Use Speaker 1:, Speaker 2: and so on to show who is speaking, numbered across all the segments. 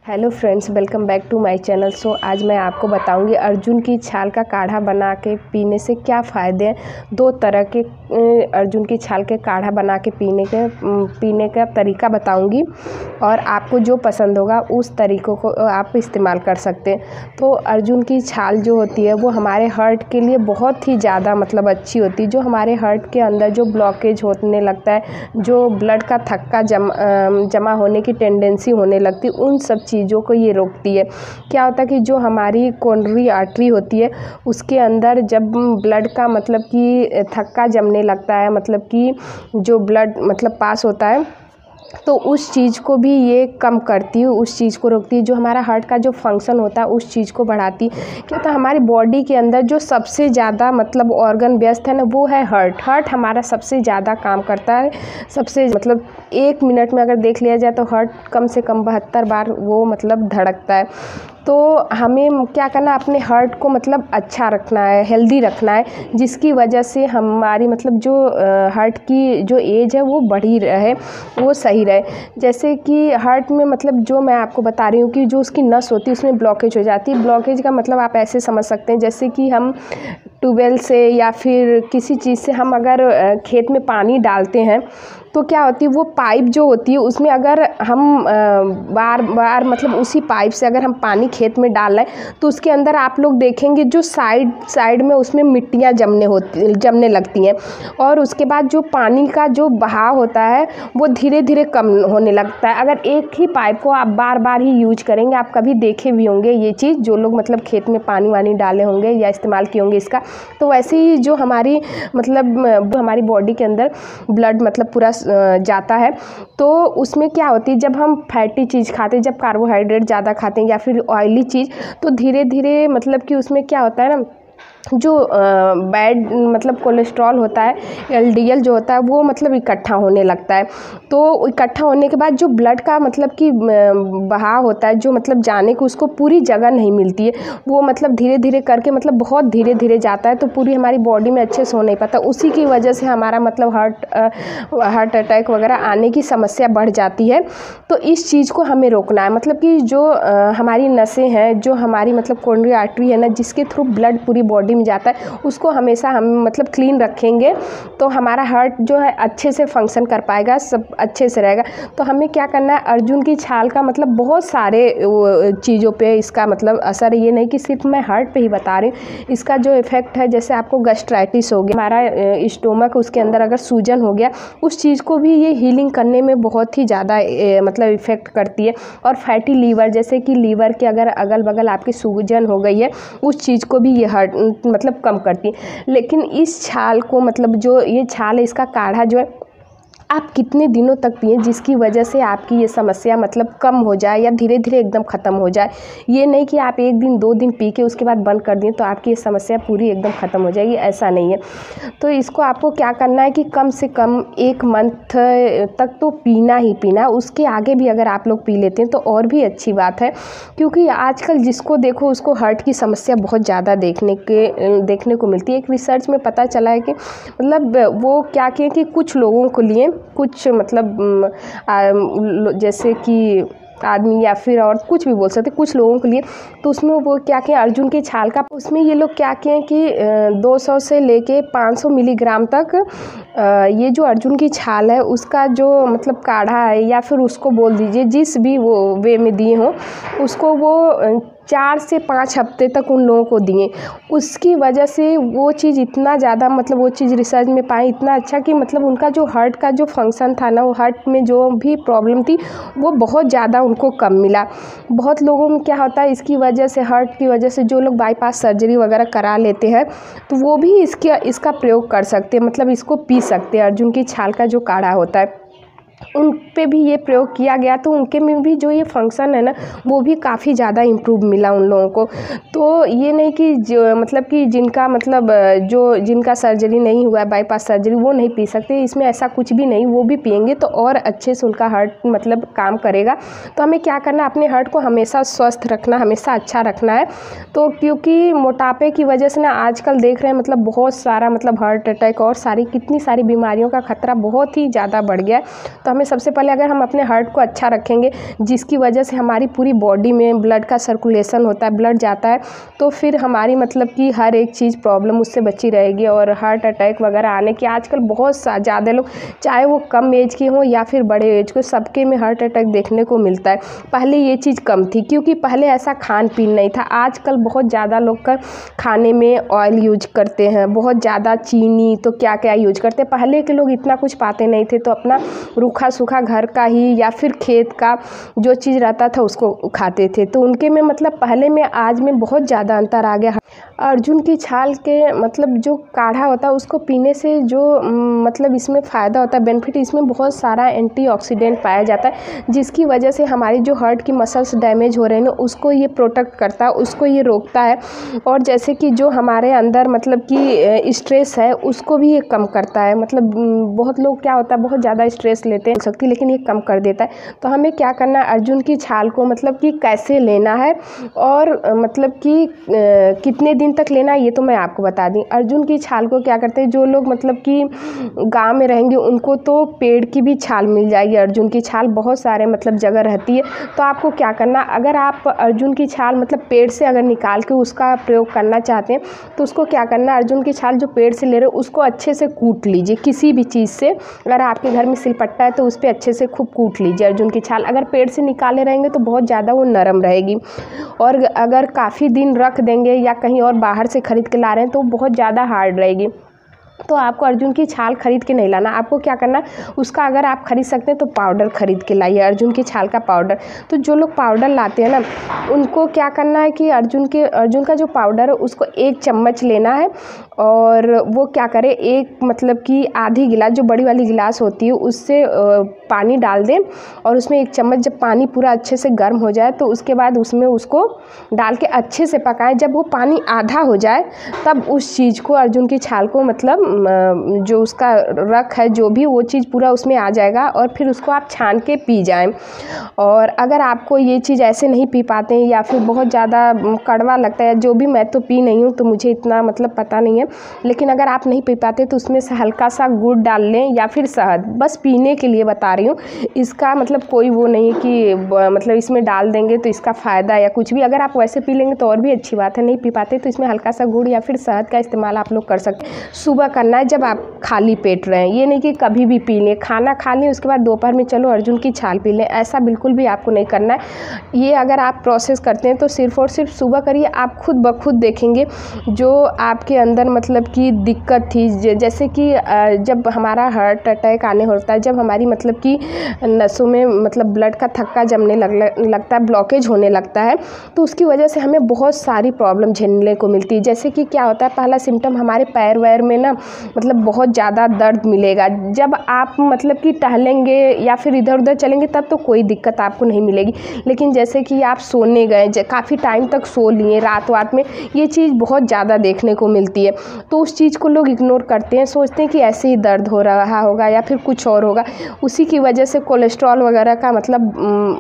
Speaker 1: Hello friends, welcome back to my channel. आज मैं आपको बताऊंगी अर्जुन की छाल का काढ़ा बना के पीने से क्या फ़ायदे हैं। दो तरह के अर्जुन की छाल के काढ़ा बना के पीने का तरीका बताऊंगी और आपको जो पसंद होगा उस तरीक़ों को आप इस्तेमाल कर सकते हैं। तो अर्जुन की छाल जो होती है वो हमारे हार्ट के लिए बहुत ही ज़्यादा अच्छी होती है। जो हमारे हार्ट के अंदर जो ब्लॉकेज होने लगता है, जो ब्लड का थक्का जमा होने की टेंडेंसी होने लगती है, उन सब चीज़ों को ये रोकती है। क्या होता है कि जो हमारी कोरोनरी आर्टरी होती है उसके अंदर जब ब्लड का कि थक्का जमने लगता है, कि जो ब्लड पास होता है, तो उस चीज़ को भी ये कम करती है, उस चीज़ को रोकती है। जो हमारा हार्ट का जो फंक्शन होता है उस चीज़ को बढ़ाती है। क्या होता है हमारी बॉडी के अंदर जो सबसे ज़्यादा ऑर्गन व्यस्त है ना, वो है हार्ट हमारा सबसे ज़्यादा काम करता है। सबसे 1 मिनट में अगर देख लिया जाए तो हार्ट कम से कम 72 बार वो धड़कता है। तो हमें क्या करना है, अपने हार्ट को अच्छा रखना है, हेल्दी रखना है, जिसकी वजह से हमारी जो हार्ट की जो एज है वो बढ़ी रहे, वो सही रहे। जैसे कि हार्ट में जो मैं आपको बता रही हूँ कि जो उसकी नस होती है उसमें ब्लॉकेज हो जाती है। ब्लॉकेज का आप ऐसे समझ सकते हैं जैसे कि हम ट्यूबवेल से या फिर किसी चीज़ से हम अगर खेत में पानी डालते हैं तो क्या होती है, वो पाइप जो होती है उसमें अगर हम बार बार उसी पाइप से अगर हम पानी खेत में डाल रहे हैं तो उसके अंदर आप लोग देखेंगे जो साइड में उसमें मिट्टियाँ जमने लगती हैं, और उसके बाद जो पानी का जो बहाव होता है वो धीरे धीरे कम होने लगता है। अगर एक ही पाइप को आप बार बार ही यूज करेंगे, आप कभी देखे भी होंगे ये चीज़, जो लोग खेत में पानी वानी डाले होंगे या इस्तेमाल किए होंगे इसका, तो वैसे ही जो हमारी हमारी बॉडी के अंदर ब्लड पूरा जाता है, तो उसमें क्या होती है, जब हम फैटी चीज़ खाते हैं, जब कार्बोहाइड्रेट ज़्यादा खाते हैं या फिर ऑयली चीज़, तो धीरे धीरे कि उसमें क्या होता है ना, जो बैड कोलेस्ट्रॉल होता है, एलडीएल जो होता है वो इकट्ठा होने लगता है। तो इकट्ठा होने के बाद जो ब्लड का कि बहाव होता है, जो जाने को उसको पूरी जगह नहीं मिलती है, वो धीरे धीरे करके बहुत धीरे धीरे जाता है, तो पूरी हमारी बॉडी में अच्छे से हो नहीं पाता। उसी की वजह से हमारा हार्ट अटैक वगैरह आने की समस्या बढ़ जाती है। तो इस चीज़ को हमें रोकना है। कि जो हमारी नसें हैं, जो हमारी कोरोनरी आर्टरी है ना, जिसके थ्रू ब्लड पूरी बॉडी में जाता है, उसको हमेशा हम क्लीन रखेंगे तो हमारा हार्ट जो है अच्छे से फंक्शन कर पाएगा, सब अच्छे से रहेगा। तो हमें क्या करना है, अर्जुन की छाल का बहुत सारे चीज़ों पे इसका असर है। ये नहीं कि सिर्फ मैं हार्ट पे ही बता रही हूँ, इसका जो इफ़ेक्ट है, जैसे आपको गैस्ट्राइटिस हो गया, हमारा स्टोमक उसके अंदर अगर सूजन हो गया, उस चीज़ को भी ये हीलिंग करने में बहुत ही ज़्यादा इफ़ेक्ट करती है। और फैटी लीवर, जैसे कि लीवर के अगर अगल बगल आपकी सूजन हो गई है, उस चीज़ को भी ये हार्ट कम करती है। लेकिन इस छाल को जो ये छाल है, इसका काढ़ा जो है आप कितने दिनों तक पिएं, जिसकी वजह से आपकी ये समस्या कम हो जाए या धीरे धीरे एकदम ख़त्म हो जाए। ये नहीं कि आप 1 दिन 2 दिन पी के उसके बाद बंद कर दें तो आपकी ये समस्या पूरी एकदम ख़त्म हो जाएगी, ऐसा नहीं है। तो इसको आपको क्या करना है कि कम से कम 1 मंथ तक तो पीना ही पीना। उसके आगे भी अगर आप लोग पी लेते हैं तो और भी अच्छी बात है, क्योंकि आजकल जिसको देखो उसको हार्ट की समस्या बहुत ज़्यादा देखने को मिलती है। एक रिसर्च में पता चला है कि वो क्या किए कि कुछ लोगों को लिए, कुछ जैसे कि आदमी या फिर और कुछ भी बोल सकते, कुछ लोगों के लिए, तो उसमें वो क्या किया, अर्जुन की छाल का, उसमें ये लोग क्या किए कि 200 से लेके 500 मिलीग्राम तक ये जो अर्जुन की छाल है उसका जो काढ़ा है, या फिर उसको बोल दीजिए जिस भी वो वे में दिए हों, उसको वो 4 से 5 हफ्ते तक उन लोगों को दिए। उसकी वजह से वो चीज़ इतना ज़्यादा वो चीज़ रिसर्च में पाए इतना अच्छा कि उनका जो हार्ट का जो फंक्शन था ना, वो हार्ट में जो भी प्रॉब्लम थी वो बहुत ज़्यादा उनको कम मिला। बहुत लोगों में क्या होता है, इसकी वजह से, हार्ट की वजह से जो लोग बाईपास सर्जरी वगैरह करा लेते हैं, तो वो भी इसका प्रयोग कर सकते हैं, इसको पी सकते हैं। अर्जुन की छाल का जो काढ़ा होता है उन पे भी ये प्रयोग किया गया, तो उनके में भी जो ये फंक्शन है ना, वो भी काफ़ी ज़्यादा इम्प्रूव मिला उन लोगों को। तो ये नहीं कि जो कि जिनका जो जिनका सर्जरी नहीं हुआ है, बाईपास सर्जरी, वो नहीं पी सकते, इसमें ऐसा कुछ भी नहीं, वो भी पिएंगे तो और अच्छे से उनका हार्ट काम करेगा। तो हमें क्या करना है, अपने हार्ट को हमेशा स्वस्थ रखना, हमेशा अच्छा रखना है। तो क्योंकि मोटापे की वजह से ना आजकल देख रहे हैं बहुत सारा हार्ट अटैक और कितनी सारी बीमारियों का खतरा बहुत ही ज़्यादा बढ़ गया है। तो हमें सबसे पहले अगर हम अपने हार्ट को अच्छा रखेंगे, जिसकी वजह से हमारी पूरी बॉडी में ब्लड का सर्कुलेशन होता है, ब्लड जाता है, तो फिर हमारी मतलब कि हर एक चीज़ प्रॉब्लम उससे बची रहेगी। और हार्ट अटैक वगैरह आने की आजकल बहुत ज़्यादा लोग, चाहे वो कम एज के हों या फिर बड़े एज के, सबके में हार्ट अटैक देखने को मिलता है। पहले ये चीज़ कम थी, क्योंकि पहले ऐसा खान पीन नहीं था। आजकल बहुत ज़्यादा लोग का खाने में ऑयल यूज करते हैं, बहुत ज़्यादा चीनी, तो क्या क्या यूज करते हैं। पहले के लोग इतना कुछ पाते नहीं थे, तो अपना रूखा सूखा घर का ही या फिर खेत का जो चीज़ रहता था उसको खाते थे। तो उनके में मतलब पहले में आज में बहुत ज़्यादा अंतर आ गया। अर्जुन की छाल के मतलब जो काढ़ा होता है उसको पीने से जो मतलब इसमें फ़ायदा होता है, बेनिफिट, इसमें बहुत सारा एंटीऑक्सीडेंट पाया जाता है, जिसकी वजह से हमारी जो हार्ट की मसल्स डैमेज हो रहे हैं ना, उसको ये प्रोटेक्ट करता है, उसको ये रोकता है। और जैसे कि जो हमारे अंदर मतलब कि स्ट्रेस है उसको भी ये कम करता है। मतलब बहुत लोग क्या होता है, बहुत ज़्यादा स्ट्रेस लेते हैं सकती, लेकिन ये कम कर देता है। तो हमें क्या करना है, अर्जुन की छाल को मतलब कि कैसे लेना है और मतलब कि कितने दिन तक लेना है, ये तो मैं आपको बता दी। अर्जुन की छाल को क्या करते हैं, जो लोग मतलब कि गांव में रहेंगे उनको तो पेड़ की भी छाल मिल जाएगी। अर्जुन की छाल बहुत सारे मतलब जगह रहती है। तो आपको क्या करना, अगर आप अर्जुन की छाल मतलब पेड़ से अगर निकाल के उसका प्रयोग करना चाहते हैं, तो उसको क्या करना, अर्जुन की छाल जो पेड़ से ले रहे हो उसको अच्छे से कूट लीजिए किसी भी चीज़ से। अगर आपके घर में सिलपट्टा है तो उस पर अच्छे से खूब कूट लीजिए अर्जुन की छाल। अगर पेड़ से निकाले रहेंगे तो बहुत ज़्यादा वो नरम रहेगी, और अगर काफ़ी दिन रख देंगे या कहीं और बाहर से ख़रीद के ला रहे हैं तो बहुत ज़्यादा हार्ड रहेगी। तो आपको अर्जुन की छाल खरीद के नहीं लाना, आपको क्या करना, उसका अगर आप खरीद सकते हैं तो पाउडर खरीद के लाइए, अर्जुन की छाल का पाउडर। तो जो लोग पाउडर लाते हैं ना, उनको क्या करना है कि अर्जुन का जो पाउडर है उसको 1 चम्मच लेना है, और वो क्या करे, एक मतलब कि आधी गिलास, जो बड़ी वाली गिलास होती है उससे पानी डाल दें, और उसमें 1 चम्मच, जब पानी पूरा अच्छे से गर्म हो जाए तो उसके बाद उसमें उसको डाल के अच्छे से पकाएं। जब वो पानी आधा हो जाए तब उस चीज़ को, अर्जुन की छाल को, मतलब जो उसका रख है जो भी, वो चीज़ पूरा उसमें आ जाएगा, और फिर उसको आप छान के पी जाएं। और अगर आपको ये चीज़ ऐसे नहीं पी पाते हैं या फिर बहुत ज़्यादा कड़वा लगता है, जो भी, मैं तो पी नहीं हूँ तो मुझे इतना मतलब पता नहीं है, लेकिन अगर आप नहीं पी पाते तो उसमें से हल्का सा गुड़ डाल लें या फिर शहद, बस पीने के लिए बता रही हूँ। इसका मतलब कोई वो नहीं है कि मतलब इसमें डाल देंगे तो इसका फ़ायदा या कुछ भी। अगर आप वैसे पी लेंगे तो और भी अच्छी बात है, नहीं पी पाते तो इसमें हल्का सा गुड़ या फिर शहद का इस्तेमाल आप लोग कर सकते हैं। सुबह करना है जब आप खाली पेट रहें, ये नहीं कि कभी भी पी लें, खाना खा लें उसके बाद दोपहर में चलो अर्जुन की छाल पी लें, ऐसा बिल्कुल भी आपको नहीं करना है। ये अगर आप प्रोसेस करते हैं तो सिर्फ़ और सिर्फ सुबह करिए, आप खुद ब खुद देखेंगे जो आपके अंदर मतलब कि दिक्कत थी, जैसे कि जब हमारा हार्ट अटैक आने होता है, जब हमारी मतलब कि नसों में मतलब ब्लड का थक्का जमने लगता है, ब्लॉकेज होने लगता है, तो उसकी वजह से हमें बहुत सारी प्रॉब्लम झेलने को मिलती है। जैसे कि क्या होता है, पहला सिम्टम हमारे पैर वैर में ना मतलब बहुत ज़्यादा दर्द मिलेगा। जब आप मतलब कि टहलेंगे या फिर इधर उधर चलेंगे तब तो कोई दिक्कत आपको नहीं मिलेगी, लेकिन जैसे कि आप सोने गए, काफ़ी टाइम तक सो लिए रात में, ये चीज़ बहुत ज़्यादा देखने को मिलती है। तो उस चीज़ को लोग इग्नोर करते हैं, सोचते हैं कि ऐसे ही दर्द हो रहा होगा या फिर कुछ और होगा। उसी की वजह से कोलेस्ट्रॉल वगैरह का मतलब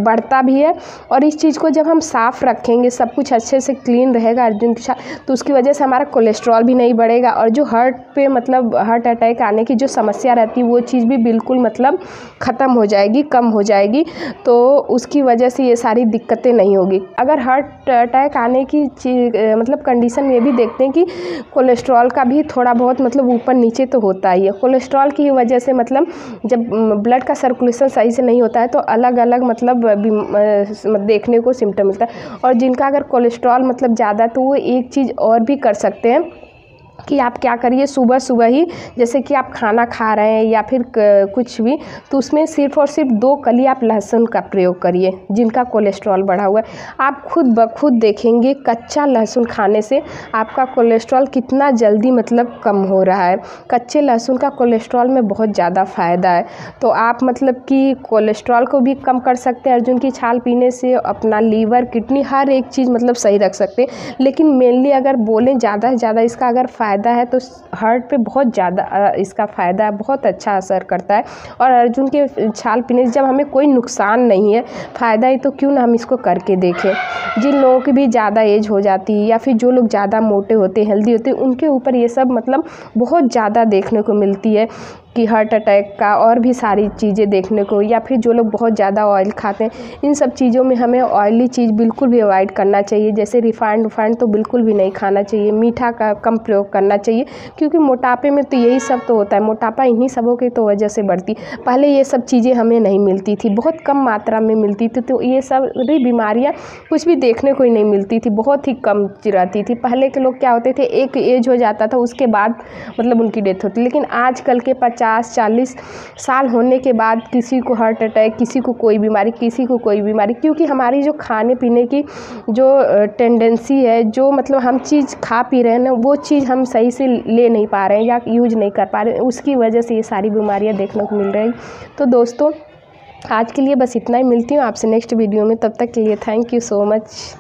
Speaker 1: बढ़ता भी है। और इस चीज़ को जब हम साफ़ रखेंगे, सब कुछ अच्छे से क्लीन रहेगा अर्जुन के साथ, तो उसकी वजह से हमारा कोलेस्ट्रॉल भी नहीं बढ़ेगा, और जो हार्ट पे मतलब हार्ट अटैक आने की जो समस्या रहती है वो चीज़ भी बिल्कुल मतलब ख़त्म हो जाएगी, कम हो जाएगी। तो उसकी वजह से ये सारी दिक्कतें नहीं होगी। अगर हार्ट अटैक आने की मतलब कंडीशन में भी देखते हैं कि कोलेस्ट्रॉल का भी थोड़ा बहुत मतलब ऊपर नीचे तो होता ही है। कोलेस्ट्रॉल की वजह से मतलब जब ब्लड का सर्कुलेशन सही से नहीं होता है तो अलग अलग मतलब देखने को सिम्टम मिलता है। और जिनका अगर कोलेस्ट्रॉल मतलब ज़्यादा, तो वो एक चीज़ और भी कर सकते हैं कि आप क्या करिए, सुबह सुबह ही जैसे कि आप खाना खा रहे हैं या फिर कुछ भी, तो उसमें सिर्फ़ और सिर्फ 2 कली आप लहसुन का प्रयोग करिए। जिनका कोलेस्ट्रॉल बढ़ा हुआ है, आप खुद ब खुद देखेंगे कच्चा लहसुन खाने से आपका कोलेस्ट्रॉल कितना जल्दी मतलब कम हो रहा है। कच्चे लहसुन का कोलेस्ट्रॉल में बहुत ज़्यादा फ़ायदा है। तो आप मतलब कि कोलेस्ट्रॉल को भी कम कर सकते हैं अर्जुन की छाल पीने से, अपना लीवर, किडनी, हर एक चीज़ मतलब सही रख सकते हैं। लेकिन मेनली अगर बोलें ज़्यादा से ज़्यादा इसका अगर फ़ायदा है तो हार्ट पे बहुत ज़्यादा इसका फ़ायदा बहुत अच्छा असर करता है। और अर्जुन के छाल पीने से जब हमें कोई नुकसान नहीं है, फ़ायदा ही, तो क्यों ना हम इसको करके देखें। जिन लोगों की भी ज़्यादा एज हो जाती है या फिर जो लोग ज़्यादा मोटे होते, हेल्दी होते, उनके ऊपर ये सब मतलब बहुत ज़्यादा देखने को मिलती है कि हार्ट अटैक का और भी सारी चीज़ें देखने को, या फिर जो लोग बहुत ज़्यादा ऑयल खाते हैं, इन सब चीज़ों में हमें ऑयली चीज़ बिल्कुल भी अवॉइड करना चाहिए। जैसे रिफाइंड तो बिल्कुल भी नहीं खाना चाहिए, मीठा का कम प्रयोग करना चाहिए, क्योंकि मोटापे में तो यही सब तो होता है, मोटापा इन्हीं सबों की तो वजह से बढ़ती। पहले ये सब चीज़ें हमें नहीं मिलती थी, बहुत कम मात्रा में मिलती थी, तो ये सब बीमारियाँ कुछ भी देखने को ही नहीं मिलती थी, बहुत ही कम रहती थी। पहले के लोग क्या होते थे, एक एज हो जाता था उसके बाद मतलब उनकी डेथ होती, लेकिन आजकल के 50-40 साल होने के बाद किसी को हार्ट अटैक, किसी को कोई बीमारी, किसी को कोई बीमारी, क्योंकि हमारी जो खाने पीने की जो टेंडेंसी है, जो मतलब हम चीज़ खा पी रहे हैं ना, वो चीज़ हम सही से ले नहीं पा रहे हैं या यूज नहीं कर पा रहे हैं, उसकी वजह से ये सारी बीमारियां देखने को मिल रही। तो दोस्तों आज के लिए बस इतना ही, मिलती हूँ आपसे नेक्स्ट वीडियो में, तब तक के लिए थैंक यू सो मच।